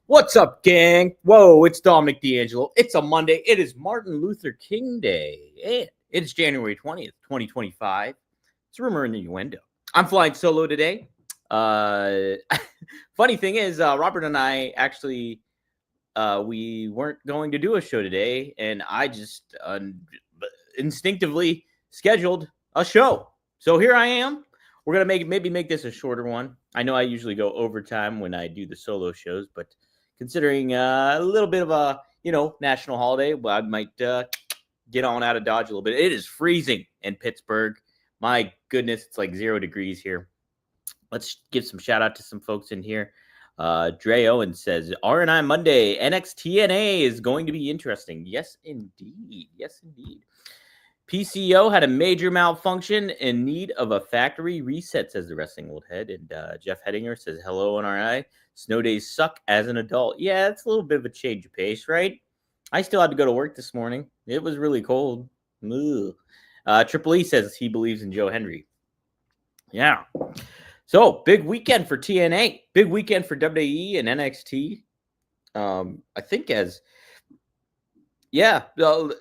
What's up, gang? Whoa, it's Dominic D'Angelo. It's a Monday. It is Martin Luther King Day. And it's January 20th, 2025. It's Rumor in the Innuendo. I'm flying solo today. Funny thing is, Robert and I actually, we weren't going to do a show today, and I just instinctively scheduled a show. So here I am. We're going to maybe make this a shorter one. I know I usually go overtime when I do the solo shows, but considering a little bit of a, national holiday, well, I might get on out of Dodge a little bit. It is freezing in Pittsburgh. My goodness, it's like 0 degrees here. Let's give some shout out to some folks in here. Dre Owen says, R&I Monday, NXT TNA is going to be interesting. Yes, indeed. Yes, indeed. PCO had a major malfunction in need of a factory reset, says the wrestling old head. And Jeff Hedinger says, hello, NRI. Snow days suck as an adult. Yeah, it's a little bit of a change of pace, right? I still had to go to work this morning. It was really cold. Triple E says he believes in Joe Hendry. Yeah. So, big weekend for TNA. Big weekend for WWE and NXT. I think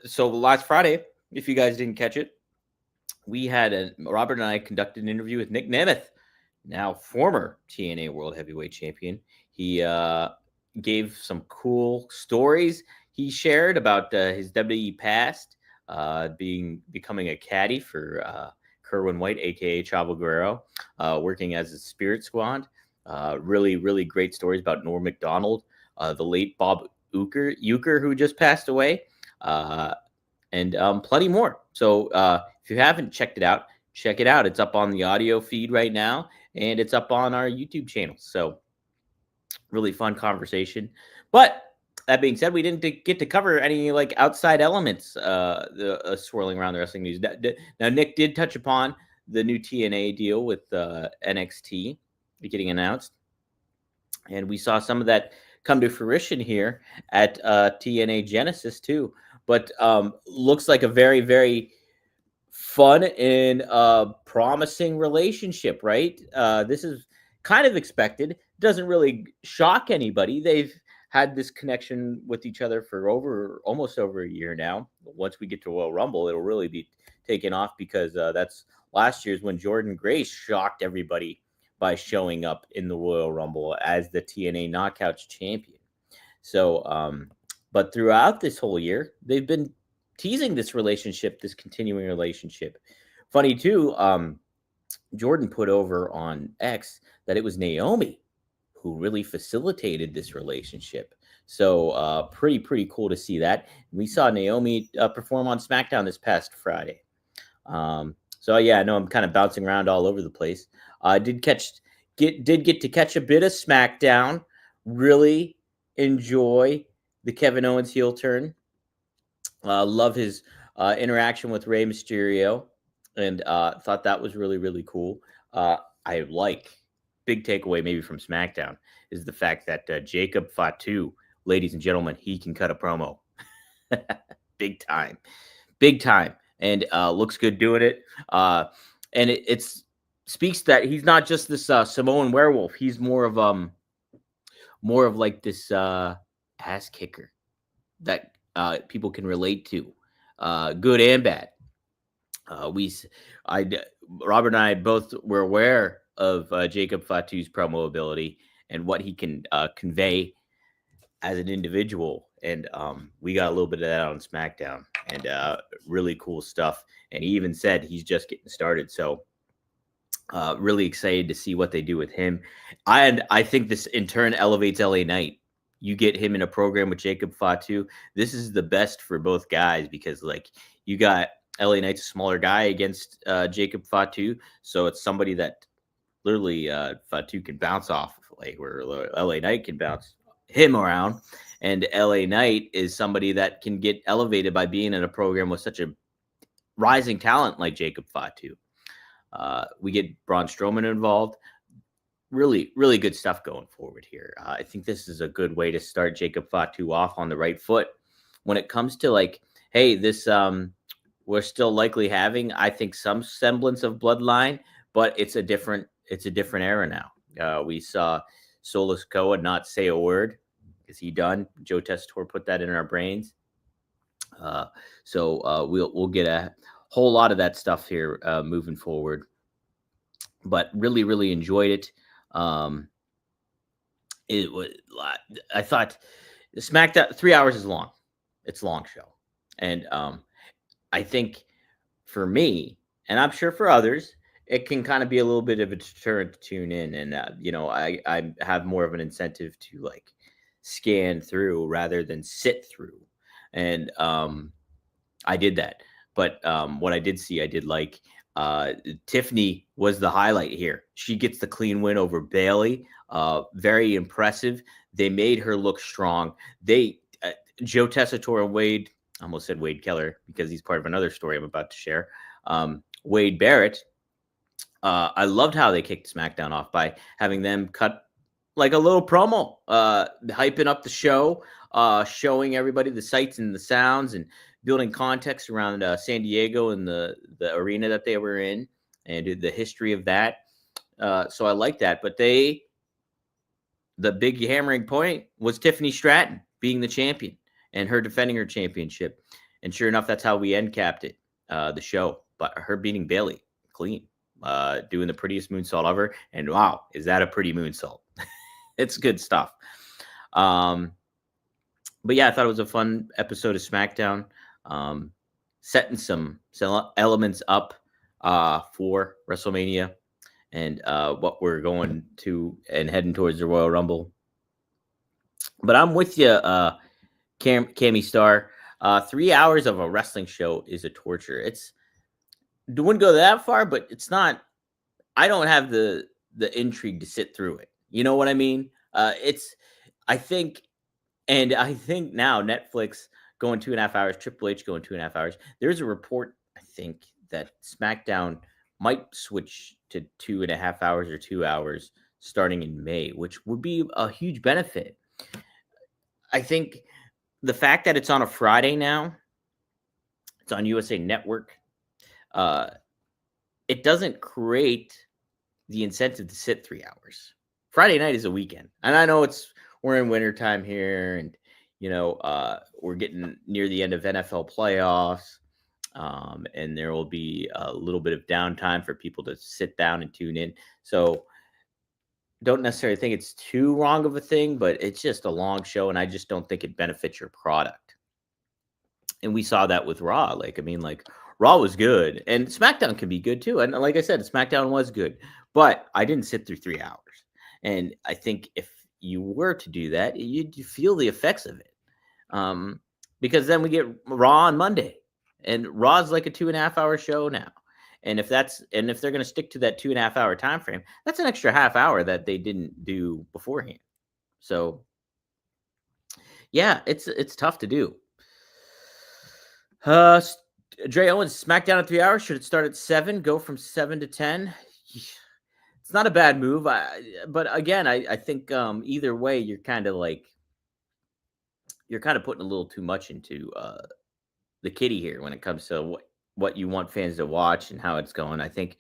so last Friday, if you guys didn't catch it, we had Robert and I conducted an interview with Nick Nemeth, now former TNA World Heavyweight Champion. He gave some cool stories he shared about his WWE past, becoming a caddy for Kerwin White, a.k.a. Chavo Guerrero, working as a Spirit Squad. Really, really great stories about Norm Macdonald, the late Bob Uecker, who just passed away, and plenty more. So if you haven't checked it out, check it out. It's up on the audio feed right now, and it's up on our YouTube channel. So really fun conversation. But that being said, we didn't get to cover any outside elements swirling around the wrestling news. Now, Nick did touch upon the new TNA deal with NXT getting announced, and we saw some of that come to fruition here at TNA Genesis too. But looks like a very, very fun and promising relationship, right? This is kind of expected. Doesn't really shock anybody. They've had this connection with each other for almost over a year now. Once we get to Royal Rumble, it'll really be taken off, because that's last year's when Jordan Grace shocked everybody by showing up in the Royal Rumble as the TNA Knockouts champion. So, but throughout this whole year, they've been teasing this relationship, this continuing relationship. Funny too, Jordan put over on X that it was Naomi who really facilitated this relationship. So pretty cool to see that. We saw Naomi perform on SmackDown this past Friday. So yeah, I know I'm kind of bouncing around all over the place. Did get to catch a bit of SmackDown. Really enjoy the Kevin Owens heel turn. Love his interaction with Rey Mysterio, and thought that was really, really cool. I like, big takeaway maybe from SmackDown is the fact that Jacob Fatu, ladies and gentlemen, he can cut a promo. Big time, and looks good doing it. And it speaks that he's not just this Samoan werewolf. He's more of like this ass kicker that people can relate to, good and bad. Robert and I both were aware of Jacob Fatu's promo ability and what he can convey as an individual, and we got a little bit of that on SmackDown, and really cool stuff. And he even said he's just getting started, so really excited to see what they do with him. I think this in turn elevates LA Knight. You get him in a program with Jacob Fatu. This is the best for both guys, because you got LA Knight's a smaller guy against Jacob Fatu. So it's somebody that literally Fatu can bounce off, where LA Knight can bounce him around. And LA Knight is somebody that can get elevated by being in a program with such a rising talent like Jacob Fatu. We get Braun Strowman involved. Really, really good stuff going forward here. I think this is a good way to start Jacob Fatu off on the right foot. When it comes to hey, this we're still likely having, I think, some semblance of bloodline, but it's a different era now. We saw Solo Sikoa not say a word Is he done? Joe Tessitore put that in our brains. So we'll get a whole lot of that stuff here moving forward. But really enjoyed it. It was. I thought SmackDown 3 hours is long. It's a long show, and I think for me, and I'm sure for others, it can kind of be a little bit of a deterrent to tune in. And I have more of an incentive to like scan through rather than sit through. And I did that. But what I did see, I did like. Tiffany was the highlight here. She gets the clean win over Bailey. Very impressive. They made her look strong. Joe Tessitore and Wade, I almost said Wade Keller because he's part of another story I'm about to share. Wade Barrett. I loved how they kicked SmackDown off by having them cut like a little promo, hyping up the show, showing everybody the sights and the sounds and building context around San Diego and the arena that they were in and the history of that. So I like that. But the big hammering point was Tiffany Stratton being the champion and her defending her championship. And sure enough, that's how we end capped it, the show. But her beating Bailey clean, doing the prettiest moonsault ever. And wow, is that a pretty moonsault? It's good stuff. But yeah, I thought it was a fun episode of SmackDown, setting some elements up for WrestleMania and what we're going to and heading towards the Royal Rumble. But I'm with you, Cammy Star. 3 hours of a wrestling show is a torture. It wouldn't go that far, but it's not. I don't have the intrigue to sit through it. You know what I mean? I think now Netflix going 2.5 hours, Triple H going 2.5 hours. There's a report, I think, that SmackDown might switch to 2.5 hours or 2 hours starting in May, which would be a huge benefit. I think the fact that it's on a Friday now, it's on USA Network, it doesn't create the incentive to sit 3 hours. Friday night is a weekend. And I know we're in wintertime here and, we're getting near the end of NFL playoffs. And there will be a little bit of downtime for people to sit down and tune in. So don't necessarily think it's too wrong of a thing, but it's just a long show. And I just don't think it benefits your product. And we saw that with Raw. Raw was good and SmackDown can be good too. And like I said, SmackDown was good, but I didn't sit through 3 hours. And I think if you were to do that, you'd feel the effects of it. Because then we get Raw on Monday and Raw's like a 2.5 hour show now. And if they're going to stick to that 2.5 hour time frame, that's an extra half hour that they didn't do beforehand. So yeah, it's tough to do. Dre Owens, SmackDown at 3 hours. Should it start at 7? Go from 7 to 10? It's not a bad move. But again, I think either way, you're kind of putting a little too much into the kitty here when it comes to what you want fans to watch and how it's going. I think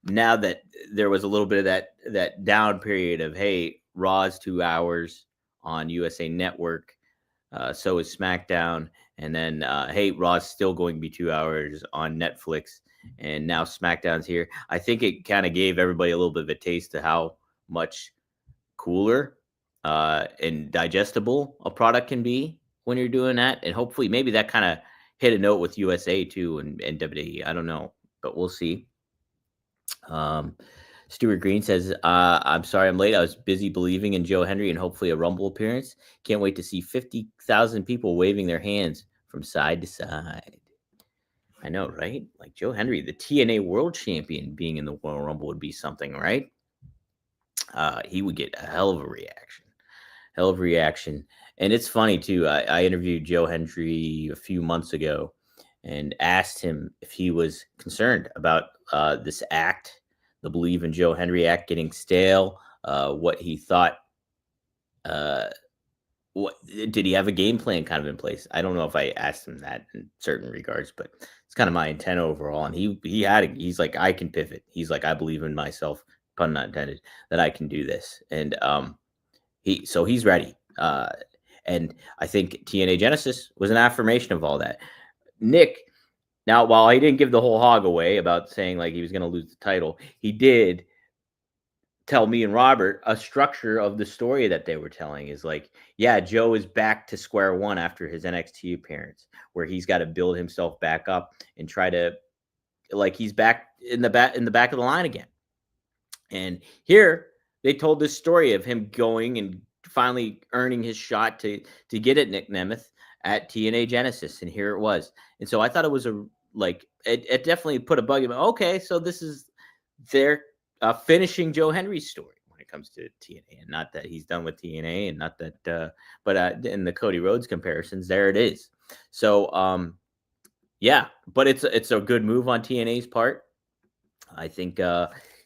now that there was a little bit of that down period of, hey, Raw's 2 hours on USA Network, so is SmackDown. And then, hey, Raw's still going to be 2 hours on Netflix. And now SmackDown's here. I think it kind of gave everybody a little bit of a taste of how much cooler and digestible a product can be when you're doing that. And hopefully maybe that kind of hit a note with USA too and WWE. I don't know, but we'll see. Stuart Green says, I'm sorry I'm late. I was busy believing in Joe Hendry and hopefully a Rumble appearance. Can't wait to see 50,000 people waving their hands from side to side. I know, right? Like Joe Hendry, the TNA World Champion being in the Royal Rumble would be something, right? He would get a hell of a reaction. And it's funny, too. I interviewed Joe Hendry a few months ago and asked him if he was concerned about this act, the Believe in Joe Hendry act getting stale, what he thought. What did he have a game plan kind of in place? I don't know if I asked him that in certain regards, but it's kind of my intent overall. And he's like, I can pivot. He's like, I believe in myself, pun not intended, that I can do this. And he's ready. And I think TNA Genesis was an affirmation of all that. Nick, now, while he didn't give the whole hog away about saying like he was going to lose the title, he did tell me and Robert a structure of the story that they were telling is like, yeah, Joe is back to square one after his NXT appearance, where he's got to build himself back up and try to, like, he's back in the back of the line again. And here they told this story of him going and finally earning his shot to get at Nick Nemeth at TNA Genesis, and here it was. And so I thought it was it definitely put a bug in me. Okay, so this is their finishing Joe Henry's story when it comes to TNA, and not that he's done with TNA, and not that, but in the Cody Rhodes comparisons, there it is. So yeah, but it's a good move on TNA's part. I think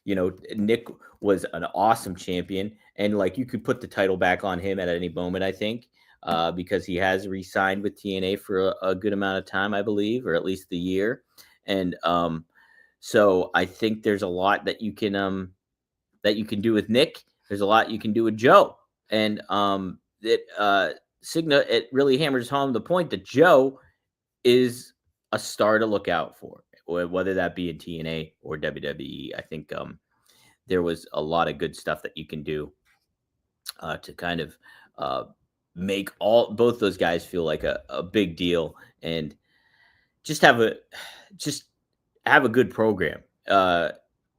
Nick was an awesome champion, and like you could put the title back on him at any moment. I think because he has re-signed with TNA for a good amount of time, I believe, or at least the year, and so I think there's a lot that you can do with Nick. There's a lot you can do with Joe, and it really hammers home the point that Joe is a star to look out for, whether that be in TNA or WWE. I think there was a lot of good stuff that you can do to kind of make both those guys feel like a big deal, and just have a good program.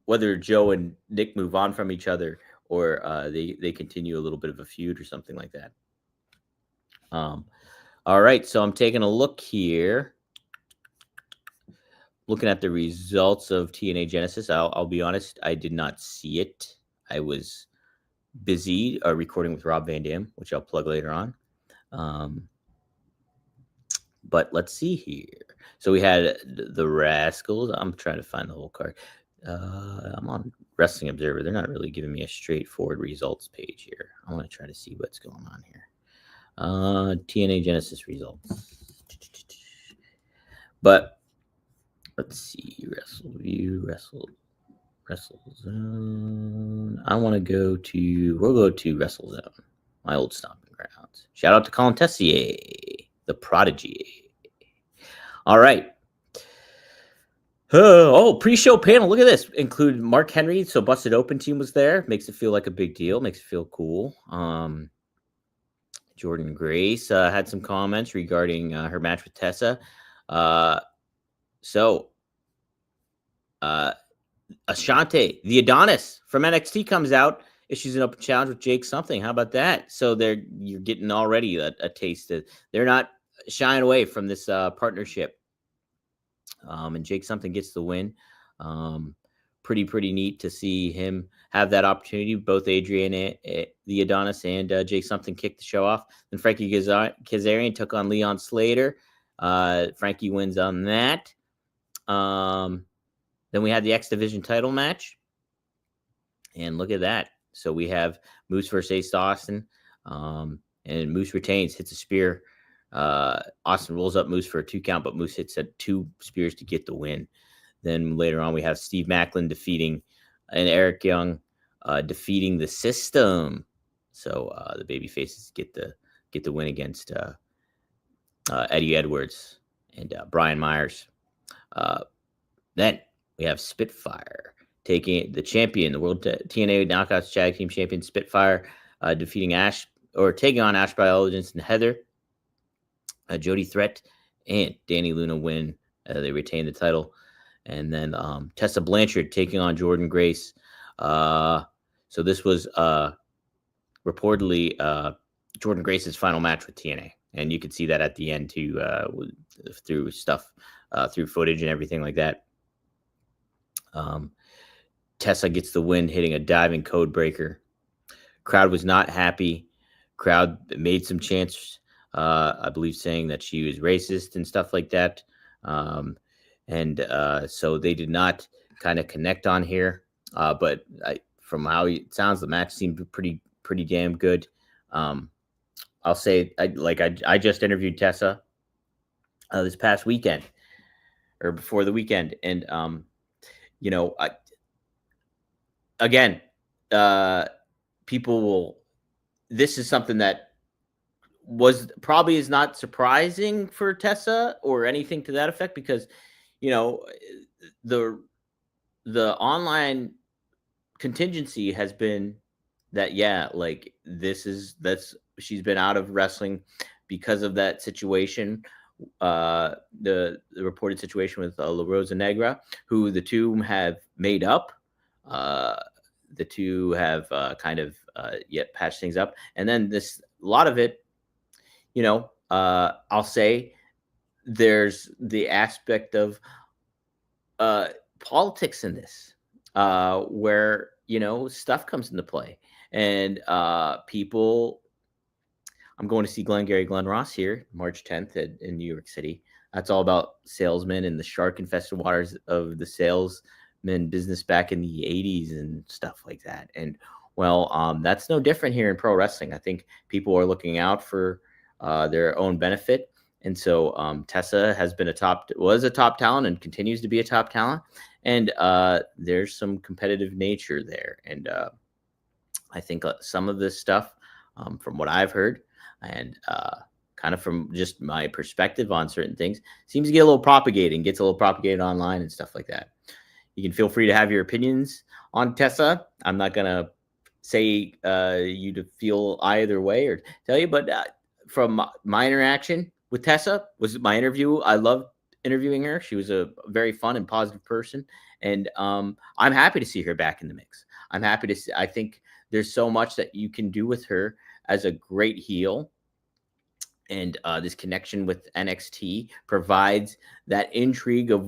Whether Joe and Nick move on from each other, or they continue a little bit of a feud or something like that. All right, so I'm taking a look here. Looking at the results of TNA Genesis, I'll be honest, I did not see it. I was busy recording with Rob Van Dam, which I'll plug later on. But let's see here. So we had the Rascals. I'm trying to find the whole card. I'm on Wrestling Observer. They're not really giving me a straightforward results page here. I want to try to see what's going on here. TNA Genesis results. But let's see. WrestleZone. We'll go to WrestleZone, my old stomping grounds. Shout out to Colin Tessier, the prodigy. All right. Pre-show panel. Look at this. Included Mark Henry. So Busted Open team was there. Makes it feel like a big deal. Makes it feel cool. Jordan Grace had some comments regarding her match with Tessa. Ashante, the Adonis from NXT, comes out, issues an open challenge with Jake something. How about that? So you're getting already a taste of, they're not shying away from this partnership. And Jake something gets the win. Pretty neat to see him have that opportunity. Both Adrian, the Adonis, and Jake something kicked the show off. Then Frankie Kazarian took on Leon Slater. Frankie wins on that. Then we had the X Division title match. And look at that. So we have Moose versus Ace Austin. And Moose retains, hits a spear. Austin rolls up Moose for a 2 count, but Moose hits 2 spears to get the win. Then later on, we have Steve Macklin defeating and Eric Young defeating the System. So the baby faces get the win against Eddie Edwards and Brian Myers. Then we have Spitfire taking the champion, the World TNA Knockouts Tag Team Champion Spitfire, taking on Ash Biologist and Heather. Jody Threat and Danny Luna win. They retain the title. And then Tessa Blanchard taking on Jordan Grace. So this was reportedly Jordan Grace's final match with TNA. And you could see that at the end too, through stuff, through footage and everything like that. Tessa gets the win, hitting a diving code breaker. Crowd was not happy. Crowd made some chants, I believe, saying that she was racist and stuff like that. So they did not kind of connect on here. But from how it sounds, the match seemed pretty damn good. I'll say, I just interviewed Tessa this past weekend, or before the weekend, and people will. This is something that was probably is not surprising for Tessa or anything to that effect, because you know the the online contingency has been that, yeah, like that's she's been out of wrestling because of that situation, the reported situation with La Rosa Negra, who the two have made up. Uh, the two have kind of yet patched things up, and then this a lot of it, I'll say there's the aspect of uh, politics in this, where stuff comes into play, and people. I'm going to see Glenn Ross here March 10th in New York City. That's all about salesmen and the shark infested waters of the salesman business back in the 80s and stuff like that. And well, that's no different here in pro wrestling. I think people are looking out for their own benefit. And so Tessa was a top talent and continues to be a top talent. And there's some competitive nature there. And I think some of this stuff, from what I've heard, and kind of from just my perspective on certain things, seems to gets a little propagated online and stuff like that. You can feel free to have your opinions on Tessa. I'm not gonna say you to feel either way or tell you, but from my interaction with Tessa was my interview. I loved interviewing her. She was a very fun and positive person, and I'm happy to see her back in the mix. I'm happy to see. I think there's so much that you can do with her as a great heel. And this connection with NXT provides that intrigue of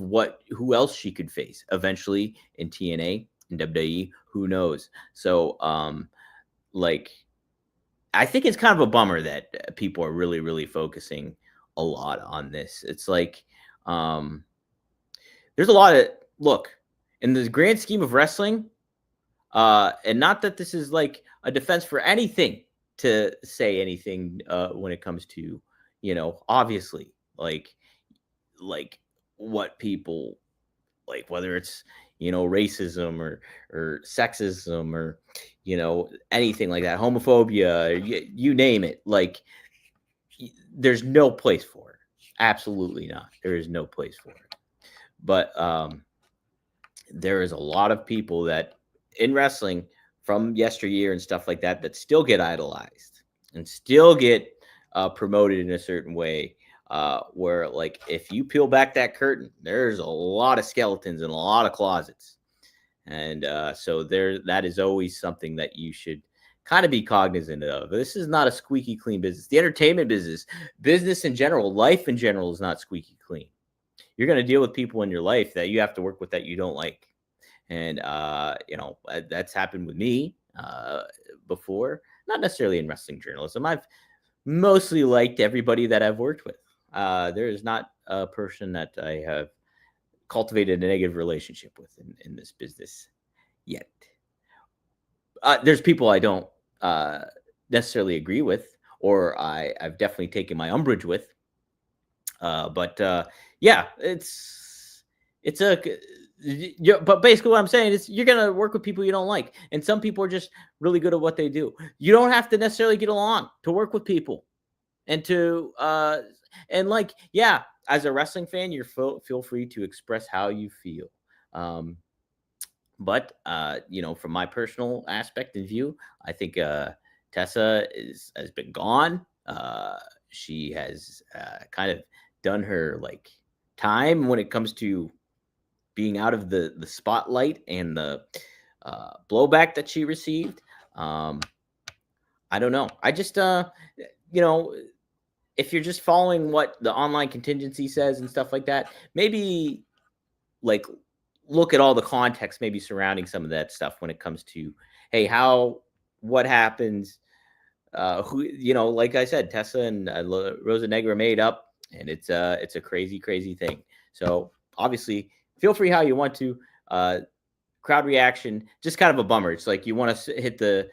who else she could face eventually in TNA and WWE. Who knows? So, like, I think it's kind of a bummer that people are really, really focusing a lot on this. It's like, there's a lot of look in the grand scheme of wrestling. And not that this is like a defense for anything to say anything when it comes to, obviously like what people like, whether it's, racism or sexism or, anything like that, homophobia, you name it. Like, there's no place for it. Absolutely not. There is no place for it. But there is a lot of people that in wrestling from yesteryear and stuff like that that still get idolized and still get promoted in a certain way, where, like, if you peel back that curtain, there's a lot of skeletons in a lot of closets. And so that is always something that you should kind of be cognizant of. This is not a squeaky clean business. The entertainment business in general, life in general, is not squeaky clean. You're going to deal with people in your life that you have to work with that you don't like. And, that's happened with me before, not necessarily in wrestling journalism. I've mostly liked everybody that I've worked with. There is not a person that I have cultivated a negative relationship with in this business yet. There's people I don't necessarily agree with, or I've definitely taken my umbrage with. But yeah, but basically what I'm saying is you're going to work with people you don't like. And some people are just really good at what they do. You don't have to necessarily get along to work with people and yeah, as a wrestling fan, you're feel free to express how you feel. But from my personal aspect and view, I think Tessa has been gone. She has kind of done her time when it comes to being out of the spotlight and the blowback that she received. I don't know. I just if you're just following what the online contingency says and stuff like that, maybe look at all the context maybe surrounding some of that stuff when it comes to, hey, what happens, who, like I said, Tessa and Rosa Negra made up, and it's a crazy, crazy thing. So obviously feel free how you want to. Crowd reaction, just kind of a bummer. It's like you want to hit the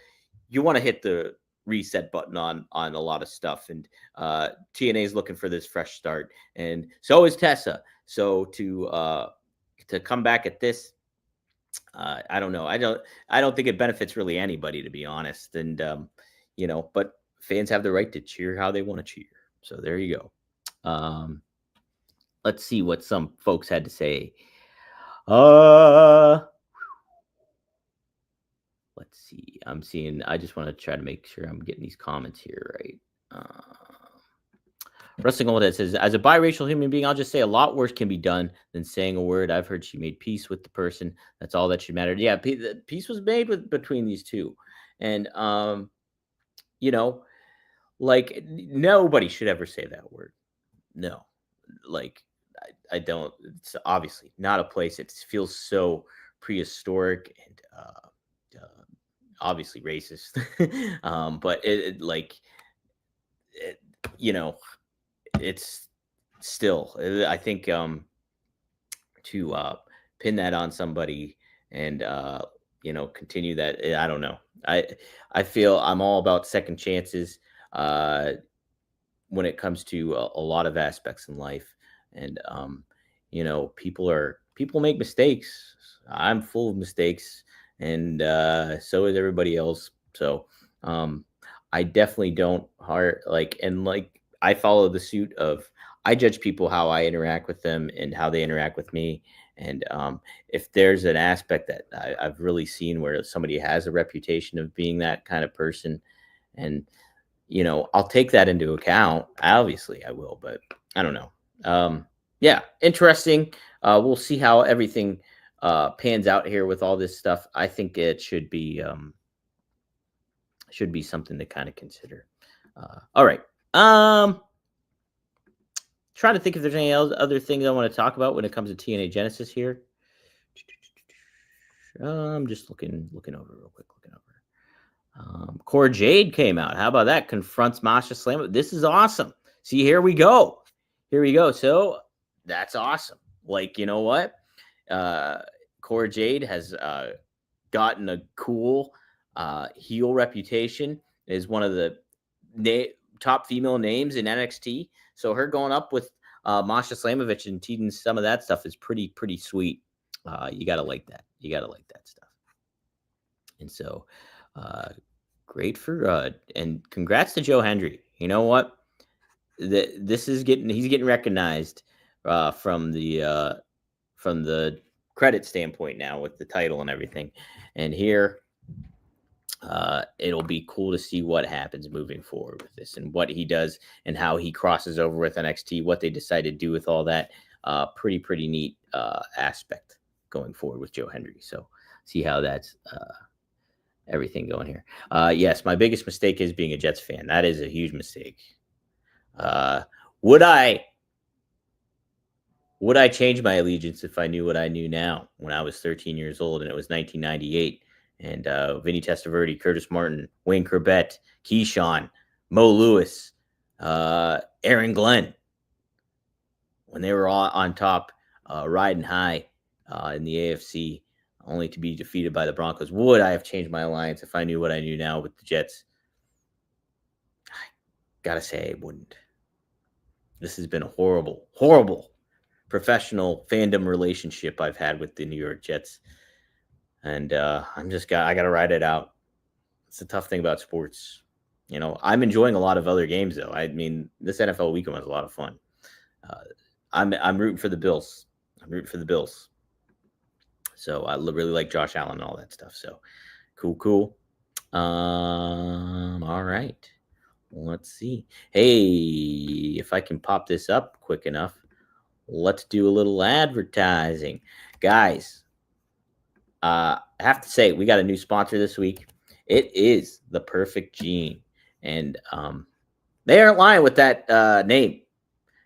reset button on a lot of stuff, and TNA is looking for this fresh start, and so is Tessa. So to come back at this, I don't know. I don't think it benefits really anybody, to be honest. And but fans have the right to cheer how they want to cheer. So there you go. Let's see what some folks had to say. Let's see. I just want to try to make sure I'm getting these comments here right. Wrestling Old Head says, as a biracial human being, I'll just say a lot worse can be done than saying a word. I've heard she made peace with the person. That's all that should matter. Yeah, peace was made between these two. And, like nobody should ever say that word. No, like I don't. It's obviously not a place. It feels so prehistoric and obviously racist. But it, you know, it's still. I think to pin that on somebody and continue that. I don't know. I feel I'm all about second chances. When it comes to a lot of aspects in life. And people make mistakes. I'm full of mistakes, and so is everybody else. So I definitely don't I follow the suit of I judge people how I interact with them and how they interact with me. And if there's an aspect that I've really seen where somebody has a reputation of being that kind of person, and I'll take that into account. Obviously, I will, but I don't know. Yeah, interesting. We'll see how everything pans out here with all this stuff. I think it should be something to kind of consider. All right. Trying to think if there's any other things I want to talk about when it comes to TNA Genesis here. I'm just looking over real quick. Cora Jade came out. How about that? Confronts Masha Slam. This is awesome. See, here we go. So that's awesome. Like, you know what? Cora Jade has gotten a cool heel reputation. Is one of the top female names in NXT. So her going up with Masha Slamovich and teasing some of that stuff is pretty sweet. You gotta like that. You gotta like that stuff. And so, great for and congrats to Joe Hendry. You know what? He's getting recognized from the credit standpoint now with the title and everything. And here, it'll be cool to see what happens moving forward with this and what he does and how he crosses over with NXT, what they decide to do with all that. Pretty neat aspect going forward with Joe Hendry. So see how that's everything going here. Yes, my biggest mistake is being a Jets fan. That is a huge mistake. Would I change my allegiance if I knew what I knew now when I was 13 years old and it was 1998? And Vinny Testaverde, Curtis Martin, Wayne Corbett, Keyshawn, Mo Lewis, Aaron Glenn, when they were all on top, riding high in the AFC, only to be defeated by the Broncos. Would I have changed my alliance if I knew what I knew now with the Jets? I gotta say I wouldn't. This has been a horrible professional fandom relationship I've had with the New York Jets. And I gotta ride it out. It's a tough thing about sports. I'm enjoying a lot of other games though. I mean, this NFL weekend was a lot of fun. I'm rooting for the Bills. So I really like Josh Allen and all that stuff. So cool. All right. Let's see. Hey, if I can pop this up quick enough, let's do a little advertising. Guys, I have to say, we got a new sponsor this week. It is The Perfect Gene. And they aren't lying with that name,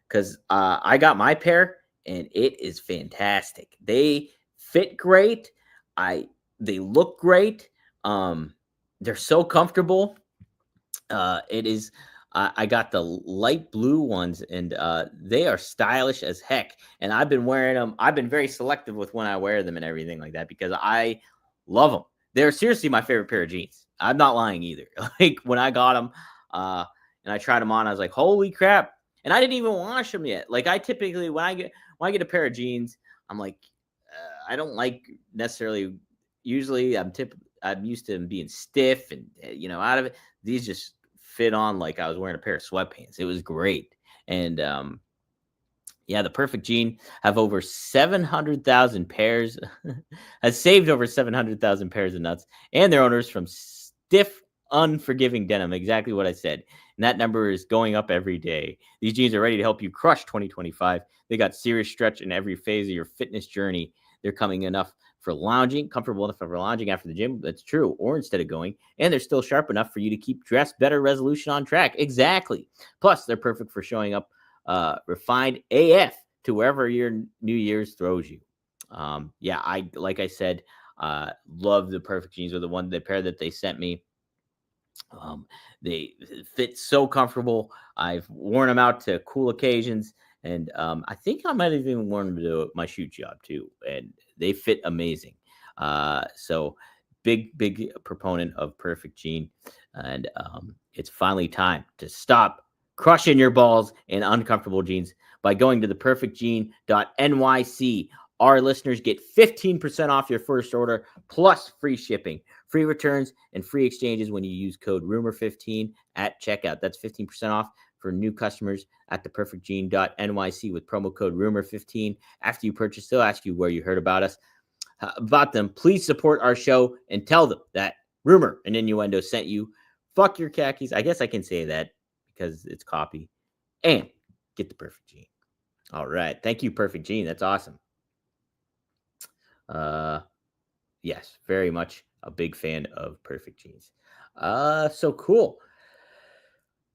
because I got my pair, and it is fantastic. They fit great. They look great. They're so comfortable. It is. I got the light blue ones, and they are stylish as heck. And I've been wearing them. I've been very selective with when I wear them and everything like that because I love them. They're seriously my favorite pair of jeans. I'm not lying either. Like when I got them, and I tried them on, I was like, "Holy crap!" And I didn't even wash them yet. Like I typically, when I get a pair of jeans, I'm like, I don't like necessarily. Usually, I'm used to them being stiff and out of it. These just fit on like I was wearing a pair of sweatpants. It was great. And yeah, the Perfect Gene have over 700,000 pairs, has saved over 700,000 pairs of nuts and their owners from stiff, unforgiving denim. Exactly what I said. And that number is going up every day. These jeans are ready to help you crush 2025. They got serious stretch in every phase of your fitness journey. They're coming enough for lounging, comfortable enough for lounging after the gym. That's true. Or instead of going. And they're still sharp enough for you to keep dressed, better resolution on track. Exactly. Plus, they're perfect for showing up refined AF to wherever your New Year's throws you. Yeah, like I said, love the Perfect Jeans. Or the pair that they sent me. They fit so comfortable. I've worn them out to cool occasions, and I think I might have even worn them to my shoot job too, and they fit amazing. So big proponent of Perfect Jean, and it's finally time to stop crushing your balls in uncomfortable jeans by going to theperfectjean.nyc. Our listeners get 15% off your first order plus free shipping, free returns, and free exchanges when you use code RUMOR15 at checkout. That's 15% off for new customers at theperfectjean.nyc with promo code RUMOR15. After you purchase, they'll ask you where you heard about them. Please support our show and tell them that Rumor and Innuendo sent you. Fuck your khakis. I guess I can say that because it's copy. And get the Perfect Jean. All right. Thank you, Perfect Jean. That's awesome. Yes, very much a big fan of Perfect Jeans. So cool.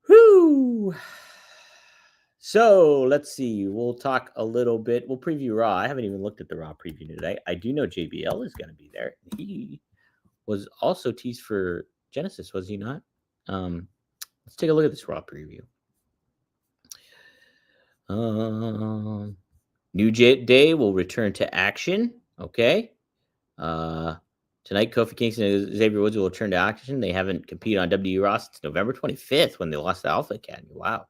Whoo. So let's see. We'll talk a little bit. We'll preview Raw. I haven't even looked at the Raw preview today. I do know JBL is going to be there. He was also teased for Genesis, was he not? Let's take a look at this Raw preview. New Day will return to action. Okay. Tonight, Kofi Kingston and Xavier Woods will return to action. They haven't competed on WWE Raw since November 25th when they lost to Alpha Academy. Wow.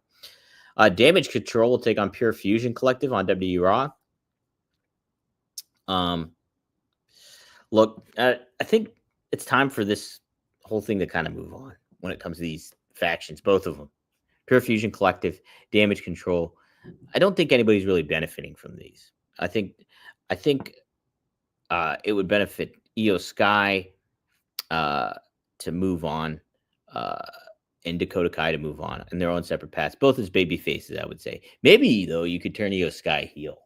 Damage Control will take on Pure Fusion Collective on WWE Raw. Look, I think it's time for this whole thing to kind of move on when it comes to these factions, both of them. Pure Fusion Collective, Damage Control. I don't think anybody's really benefiting from these. I think it would benefit Io Sky to move on, and Dakota Kai to move on in their own separate paths, both as baby faces, I would say. Maybe, though, you could turn Io Sky heel,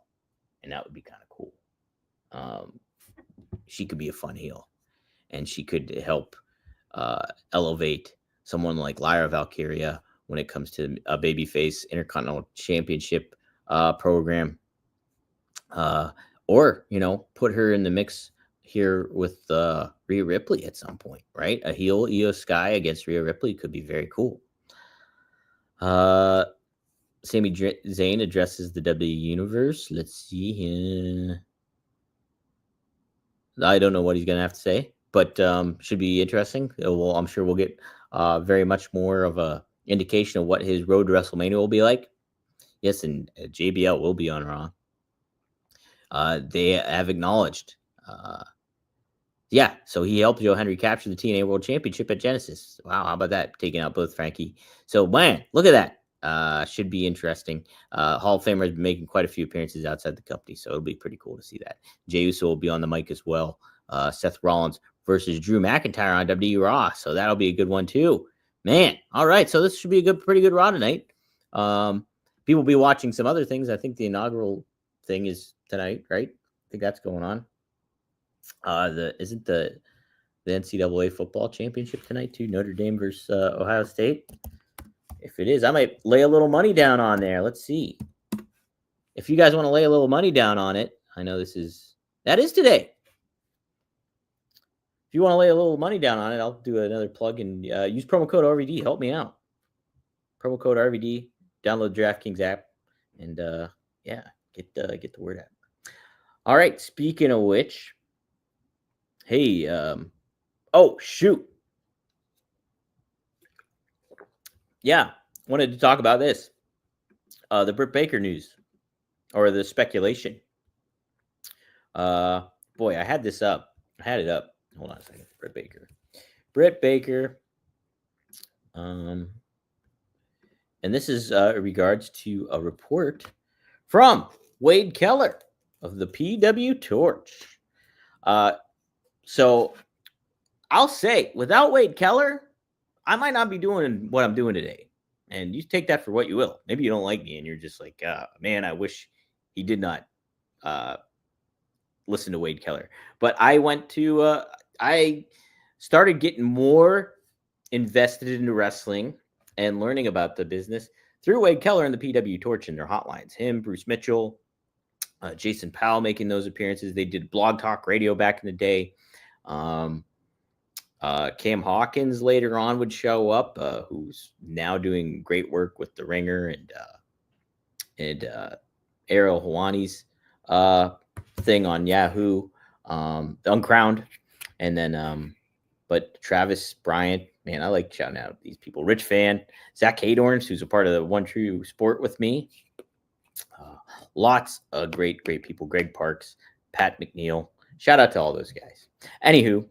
and that would be kind of cool. She could be a fun heel, and she could help elevate someone like Lyra Valkyria when it comes to a babyface Intercontinental Championship program. Or, put her in the mix here with Rhea Ripley at some point, right? A heel Io Sky against Rhea Ripley could be very cool. Sami Zayn addresses the WWE Universe. Let's see here. I don't know what he's going to have to say, but should be interesting. Well, I'm sure we'll get very much more of a indication of what his road to WrestleMania will be like. Yes, and JBL will be on Raw. They have acknowledged. So he helped Joe Henry capture the TNA World Championship at Genesis. Wow, how about that? Taking out both Frankie. So, man, look at that. Should be interesting. Hall of Famer has been making quite a few appearances outside the company, so it'll be pretty cool to see that. Jey Uso will be on the mic as well. Seth Rollins versus Drew McIntyre on WWE Raw, so that'll be a good one too. Man, all right, so this should be a pretty good Raw tonight. People will be watching some other things. I think the inaugural thing is tonight, right? I think that's going on. Isn't the NCAA football championship tonight too? Notre Dame versus Ohio State. If it is, I might lay a little money down on there. Let's see. If you guys want to lay a little money down on it, I know that is today. If you want to lay a little money down on it, I'll do another plug and use promo code RVD. Help me out. Promo code RVD. Download the DraftKings app and get the word out. All right. Speaking of which, hey, oh shoot. Yeah, wanted to talk about this. The Britt Baker news, or the speculation. Boy, I had this up. I had it up. Hold on a second. Britt Baker. And this is in regards to a report from Wade Keller of the PW Torch. So I'll say, without Wade Keller, I might not be doing what I'm doing today. And you take that for what you will. Maybe you don't like me and you're just like, man, I wish he did not uh, listen to Wade Keller. But I started getting more invested into wrestling and learning about the business through Wade Keller and the PW Torch and their hotlines. Him, Bruce Mitchell, Jason Powell making those appearances. They did Blog Talk Radio back in the day. Cam Hawkins later on would show up, who's now doing great work with The Ringer and Ariel Hawani's thing on Yahoo, The Uncrowned, and then but Travis Bryant, man, I like shouting out these people. Rich Fan, Zach Hadorns, who's a part of the One True Sport with me. Lots of great people. Greg Parks, Pat McNeil. Shout out to all those guys. Anywho,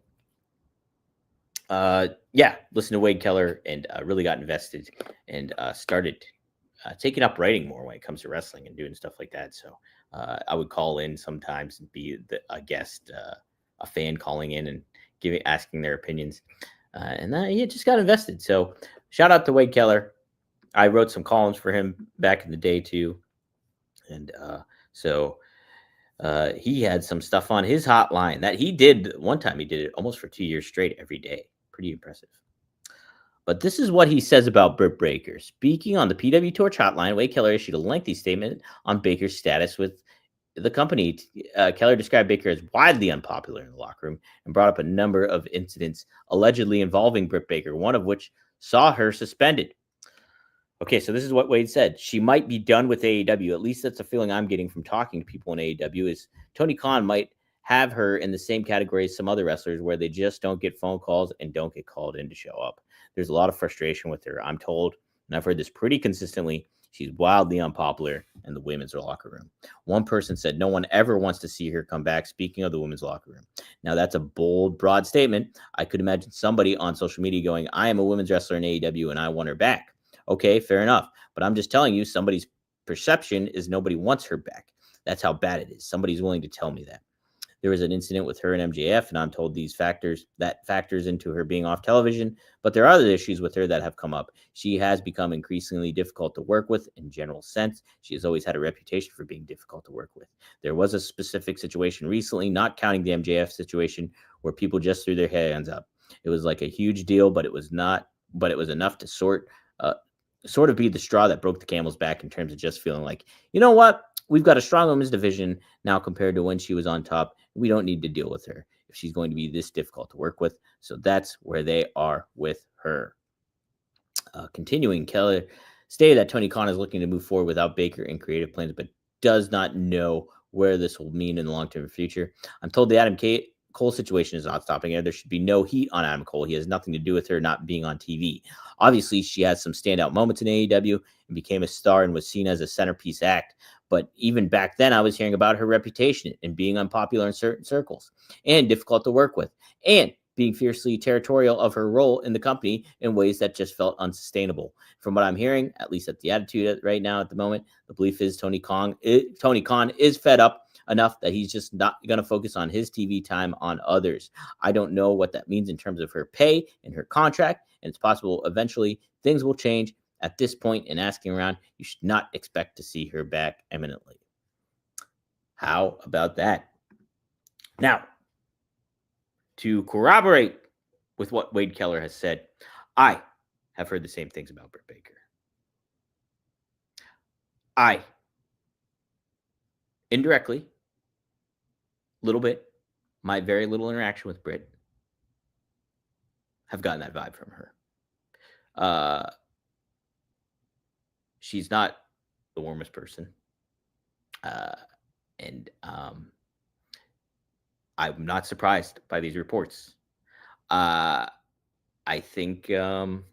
listen to Wade Keller and really got invested and started taking up writing more when it comes to wrestling and doing stuff like that. So I would call in sometimes and be a guest, a fan calling in and asking their opinions. And he just got invested. So shout out to Wade Keller. I wrote some columns for him back in the day too. And so he had some stuff on his hotline that he did one time. He did it almost for 2 years straight every day. Pretty impressive. But this is what he says about Britt Baker. Speaking on the PW Torch hotline, Wade Keller issued a lengthy statement on Baker's status with the company. Keller described Baker as widely unpopular in the locker room and brought up a number of incidents allegedly involving Britt Baker, one of which saw her suspended. Okay, so this is what Wade said. She might be done with AEW. At least that's a feeling I'm getting from talking to people in AEW, is Tony Khan might have her in the same category as some other wrestlers where they just don't get phone calls and don't get called in to show up. There's a lot of frustration with her, I'm told, and I've heard this pretty consistently. She's wildly unpopular in the women's locker room. One person said no one ever wants to see her come back, speaking of the women's locker room. Now, that's a bold, broad statement. I could imagine somebody on social media going, I am a women's wrestler in AEW and I want her back. Okay, fair enough. But I'm just telling you, somebody's perception is nobody wants her back. That's how bad it is. Somebody's willing to tell me that. There was an incident with her and MJF, and I'm told that factors into her being off television. But there are other issues with her that have come up. She has become increasingly difficult to work with in general sense. She has always had a reputation for being difficult to work with. There was a specific situation recently, not counting the MJF situation, where people just threw their hands up. It was like a huge deal, but it was enough to sort of be the straw that broke the camel's back in terms of just feeling like, you know what? We've got a strong women's division now compared to when she was on top. We don't need to deal with her if she's going to be this difficult to work with. So that's where they are with her. Continuing, Keller stated that Tony Khan is looking to move forward without Baker in creative plans, but does not know where this will mean in the long-term future. I'm told the Adam Cole situation is not stopping her. There should be no heat on Adam Cole. He has nothing to do with her not being on TV. Obviously, she had some standout moments in AEW and became a star and was seen as a centerpiece act. But even back then, I was hearing about her reputation and being unpopular in certain circles and difficult to work with and being fiercely territorial of her role in the company in ways that just felt unsustainable. From what I'm hearing, at least at the attitude right now at the moment, the belief is Tony Khan is fed up enough that he's just not going to focus on his TV time on others. I don't know what that means in terms of her pay and her contract, and it's possible eventually things will change. At this point in asking around, you should not expect to see her back imminently. How about that? Now, to corroborate with what Wade Keller has said, I have heard the same things about Britt Baker. I, indirectly, a little bit, my very little interaction with Britt, have gotten that vibe from her. She's not the warmest person. And I'm not surprised by these reports. I think, her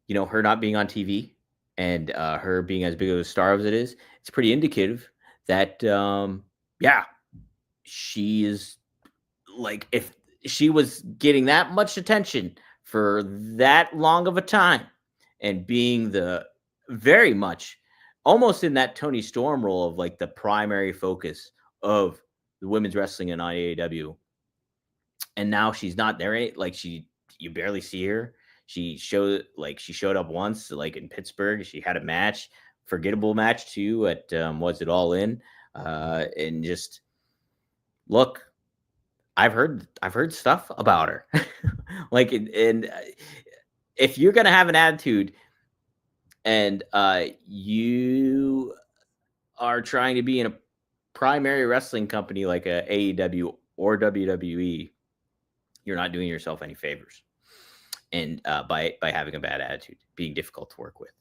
not being on TV and her being as big of a star as it is, it's pretty indicative that, she is like, if she was getting that much attention for that long of a time and being the very much almost in that Tony Storm role of like the primary focus of the women's wrestling in AEW. And now she's not there. Like you barely see her. She showed up once, like in Pittsburgh. She had a match, forgettable match too at was it All In, and just look. I've heard stuff about her, like and if you're gonna have an attitude, and you are trying to be in a primary wrestling company like a AEW or WWE, you're not doing yourself any favors, and by having a bad attitude, being difficult to work with.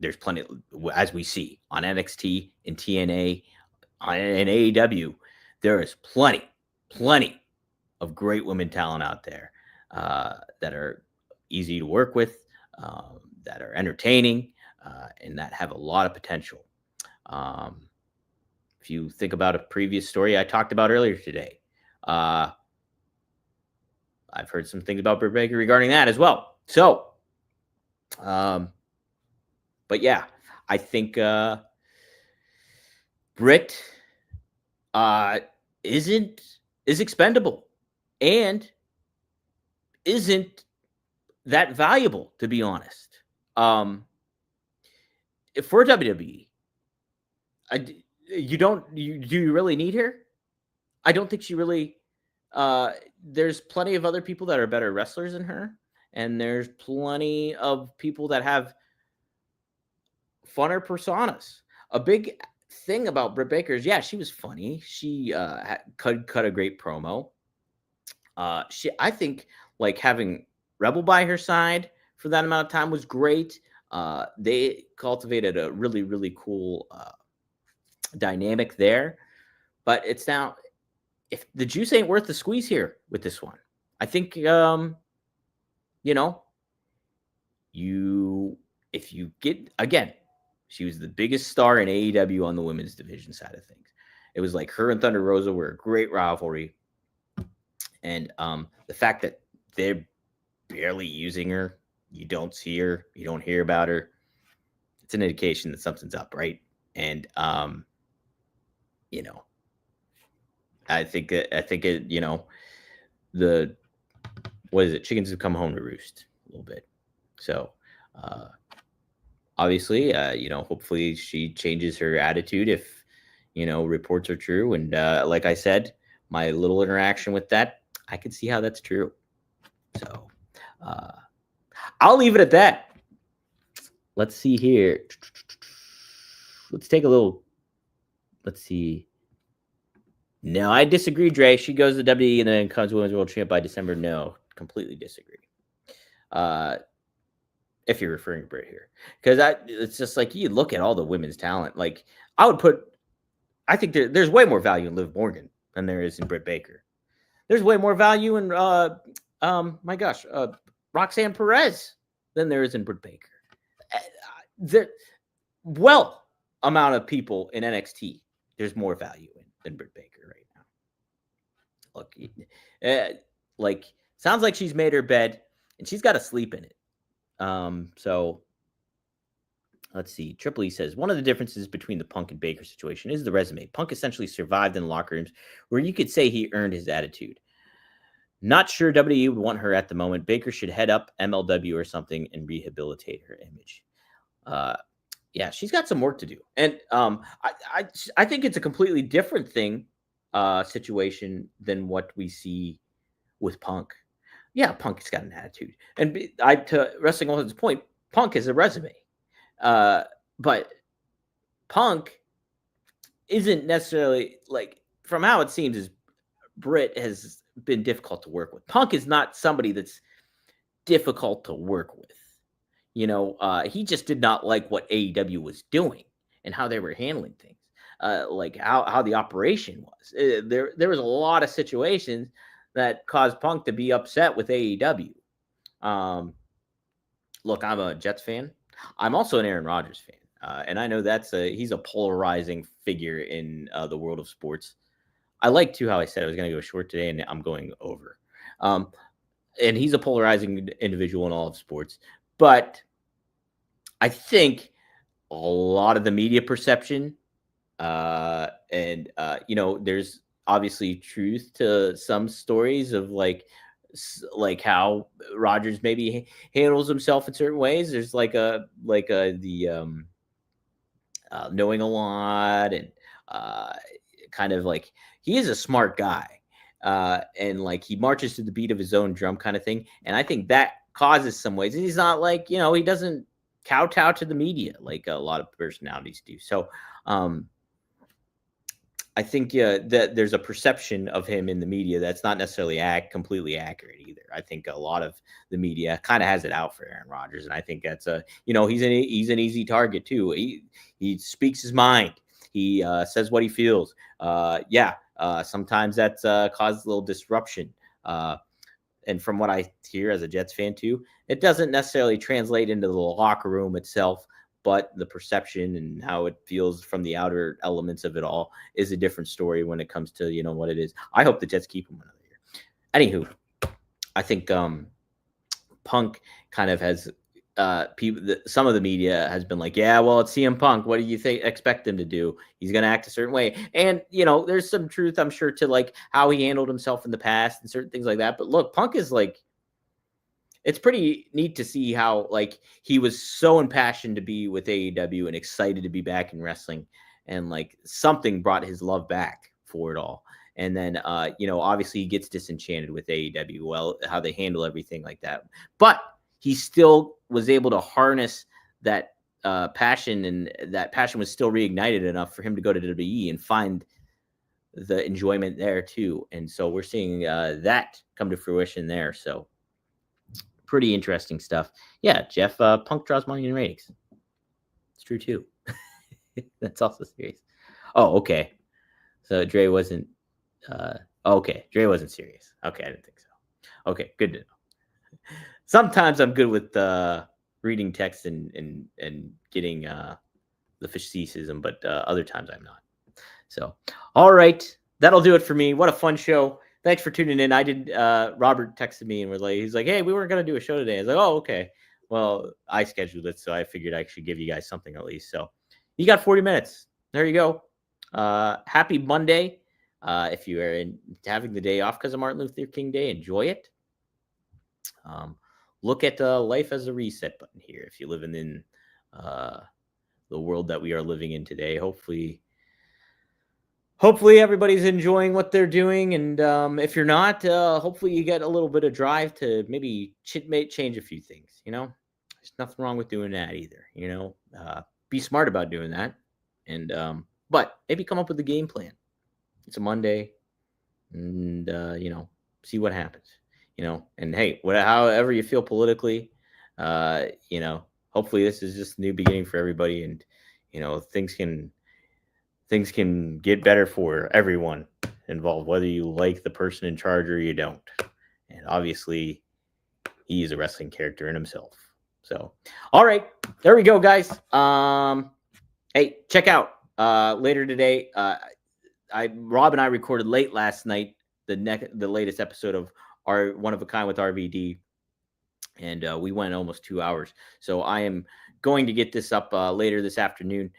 There's plenty, as we see on NXT and TNA and AEW, there is plenty of great women talent out there that are easy to work with, that are entertaining, and that have a lot of potential. If you think about a previous story I talked about earlier today, I've heard some things about Britt Baker regarding that as well. So, but yeah, I think Britt is expendable and isn't that valuable, to be honest. For WWE, do you really need her? I don't think she really. There's plenty of other people that are better wrestlers than her, and there's plenty of people that have funner personas. A big thing about Britt Baker is, yeah, she was funny. She cut a great promo. I think like having Rebel by her side for that amount of time was great. They cultivated a really, really cool dynamic there. But it's now, if the juice ain't worth the squeeze here with this one, I think, if you get, again, she was the biggest star in AEW on the women's division side of things. It was like her and Thunder Rosa were a great rivalry. And the fact that they're barely using her, you don't see her, you don't hear about her, it's an indication that something's up, right? And I think the what is it? Chickens have come home to roost a little bit. So obviously, hopefully she changes her attitude if reports are true. And like I said, my little interaction with that, I can see how that's true. So I'll leave it at that. Let's see here. Let's take a little. Let's see. No, I disagree, Dre. She goes to WWE and then becomes Women's World Champ by December. No, completely disagree. If you're referring to Britt here, because it's just like you look at all the women's talent. Like I think there's way more value in Liv Morgan than there is in Britt Baker. There's way more value in Roxanne Perez than there is in Britt Baker. Amount of people in NXT, there's more value in than Britt Baker right now. Look, sounds like she's made her bed and she's got to sleep in it. So let's see. Triple E says, one of the differences between the Punk and Baker situation is the resume. Punk essentially survived in locker rooms where you could say he earned his attitude. Not sure WWE would want her at the moment. Baker should head up MLW or something and rehabilitate her image. Yeah, she's got some work to do. And I think it's a completely different situation than what we see with Punk. Yeah, Punk's got an attitude. And to Wrestling Olympics' point, Punk is a resume. But Punk isn't necessarily, like, from how it seems, is Britt has been difficult to work with. Punk is not somebody that's difficult to work with. He just did not like what AEW was doing and how they were handling things, like how the operation was. There was a lot of situations that caused Punk to be upset with AEW. Look, I'm a Jets fan. I'm also an Aaron Rodgers fan, and I know he's a polarizing figure in the world of sports. I like too how I said I was going to go short today, and I'm going over. And he's a polarizing individual in all of sports. But I think a lot of the media perception, and there's obviously truth to some stories of like how Rogers maybe handles himself in certain ways. There's knowing a lot and uh, kind of like he is a smart guy, and like he marches to the beat of his own drum kind of thing. And I think that causes some ways. And he's not like he doesn't kowtow to the media like a lot of personalities do. So I think that there's a perception of him in the media that's not necessarily completely accurate either. I think a lot of the media kind of has it out for Aaron Rodgers, and I think that's he's an easy target too. He speaks his mind. He says what he feels. Sometimes that's causes a little disruption. And from what I hear as a Jets fan too, it doesn't necessarily translate into the locker room itself, but the perception and how it feels from the outer elements of it all is a different story when it comes to what it is. I hope the Jets keep him another year. Anywho, I think Punk kind of has some of the media has been like, yeah, well, it's CM Punk. What do you expect him to do? He's going to act a certain way. And, there's some truth, I'm sure, to like how he handled himself in the past and certain things like that. But look, Punk is like, it's pretty neat to see how like he was so impassioned to be with AEW and excited to be back in wrestling, and like something brought his love back for it all. And then obviously he gets disenchanted with AEW, well, how they handle everything like that. But he still was able to harness that passion, and that passion was still reignited enough for him to go to WWE and find the enjoyment there too. And so we're seeing that come to fruition there. So pretty interesting stuff. Yeah, Jeff, Punk draws money in ratings. It's true too. That's also serious. Oh, okay. So Dre wasn't. Okay, Dre wasn't serious. Okay, I didn't think so. Okay, good to know. Sometimes I'm good with reading text and getting the faceticism, but other times I'm not. So, all right, that'll do it for me. What a fun show. Thanks for tuning in. I did. Robert texted me and he's like, "Hey, we weren't gonna do a show today." I was like, "Oh, okay." Well, I scheduled it, so I figured I should give you guys something at least. So, you got 40 minutes. There you go. Happy Monday. If you are having the day off because of Martin Luther King Day, enjoy it. Look at life as a reset button here. If you live in the world that we are living in today, hopefully everybody's enjoying what they're doing. And if you're not, hopefully you get a little bit of drive to maybe change a few things. There's nothing wrong with doing that either. Be smart about doing that. And but maybe come up with a game plan. It's a Monday, and see what happens. And hey, however you feel politically, hopefully this is just a new beginning for everybody, and things can get better for everyone involved, whether you like the person in charge or you don't. And obviously, he's a wrestling character in himself. So, all right, there we go, guys. Hey, check out later today. Rob and I recorded late last night the latest episode of our One of a Kind with RVD, and we went almost 2 hours. So I am going to get this up later this afternoon.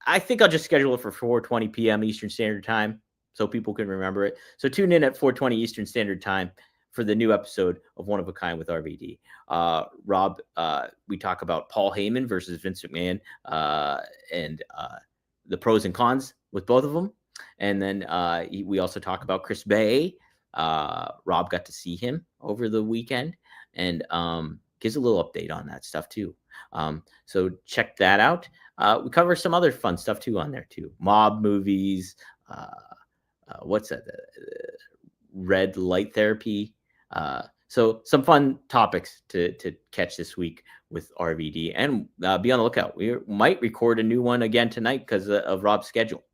I think I'll just schedule it for 4:20 p.m. Eastern Standard Time so people can remember it. So tune in at 4:20 Eastern Standard Time for the new episode of One of a Kind with RVD. Rob, we talk about Paul Heyman versus Vince McMahon, and the pros and cons with both of them. And then we also talk about Chris Bay. Rob got to see him over the weekend, and gives a little update on that stuff too. So check that out. We cover some other fun stuff too on there too. Mob movies. What's that? Red light therapy. So some fun topics to catch this week with RVD, and be on the lookout. We might record a new one again tonight because of Rob's schedule,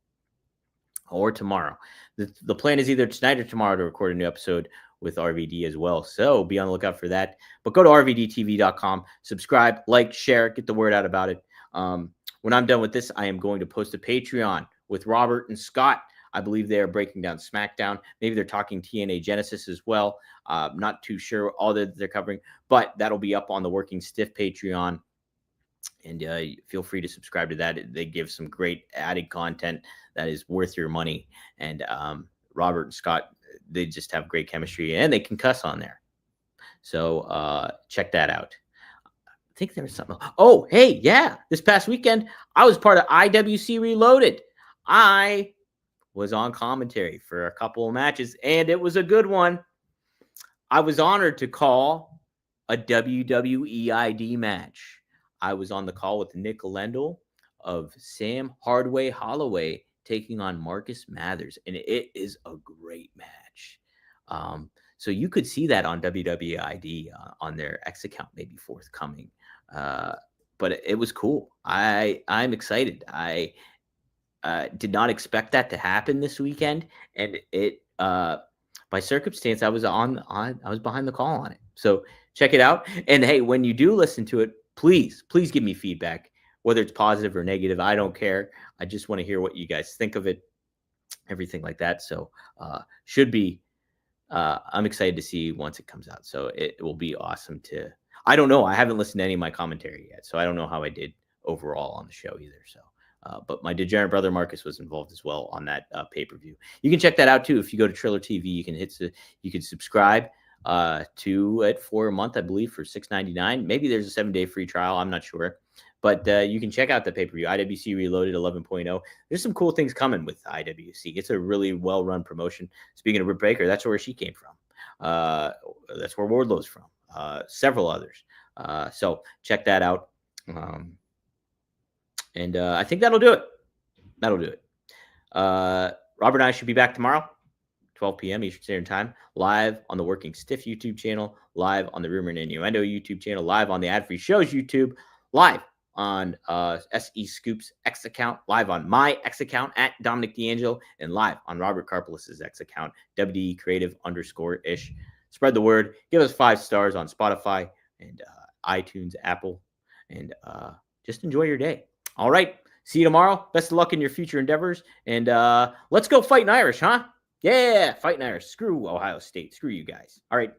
or tomorrow. The plan is either tonight or tomorrow to record a new episode with RVD as well. So be on the lookout for that. But go to rvdtv.com, subscribe, like, share, get the word out about it. When I'm done with this, I am going to post a Patreon with Robert and Scott. I believe they are breaking down SmackDown. Maybe they're talking TNA Genesis as well. Not too sure all that they're covering, but that'll be up on the Working Stiff Patreon. And feel free to subscribe to that. They give some great added content that is worth your money. And Robert and Scott, they just have great chemistry, and they can cuss on there. So check that out. I think there was something. Oh, hey, yeah. This past weekend, I was part of IWC Reloaded. I was on commentary for a couple of matches, and it was a good one. I was honored to call a WWE ID match. I was on the call with Nick Lendl of Sam Hardway Holloway taking on Marcus Mathers, and it is a great match. So you could see that on WWE ID on their X account, maybe forthcoming. But it was cool. I'm excited. I did not expect that to happen this weekend, and it by circumstance I was behind the call on it. So check it out. And hey, when you do listen to it, please give me feedback, whether it's positive or negative. I don't care. I just want to hear what you guys think of it, everything like that. So should be. I'm excited to see once it comes out. So it will be awesome to. I don't know. I haven't listened to any of my commentary yet, so I don't know how I did overall on the show either. So. But my degenerate brother Marcus was involved as well on that pay-per-view. You can check that out too. If you go to Triller TV, you can subscribe to it for a month, I believe, for $6.99. Maybe there's a 7-day free trial. I'm not sure. But you can check out the pay-per-view, IWC Reloaded 11.0. There's some cool things coming with IWC. It's a really well-run promotion. Speaking of Britt Baker, that's where she came from. That's where Wardlow's from. Several others. So check that out. And I think that'll do it. Robert and I should be back tomorrow, 12 p.m. Eastern Standard Time, live on the Working Stiff YouTube channel, live on the Rumor and Innuendo YouTube channel, live on the Ad Free Shows YouTube, live on SE Scoops X account, live on my X account at Dominic D'Angelo, and live on Robert Karpolis's X account, WDE Creative _ish. Spread the word. Give us 5 stars on Spotify and iTunes, Apple, and just enjoy your day. All right. See you tomorrow. Best of luck in your future endeavors. And let's go fighting Irish, huh? Yeah, fighting Irish. Screw Ohio State. Screw you guys. All right.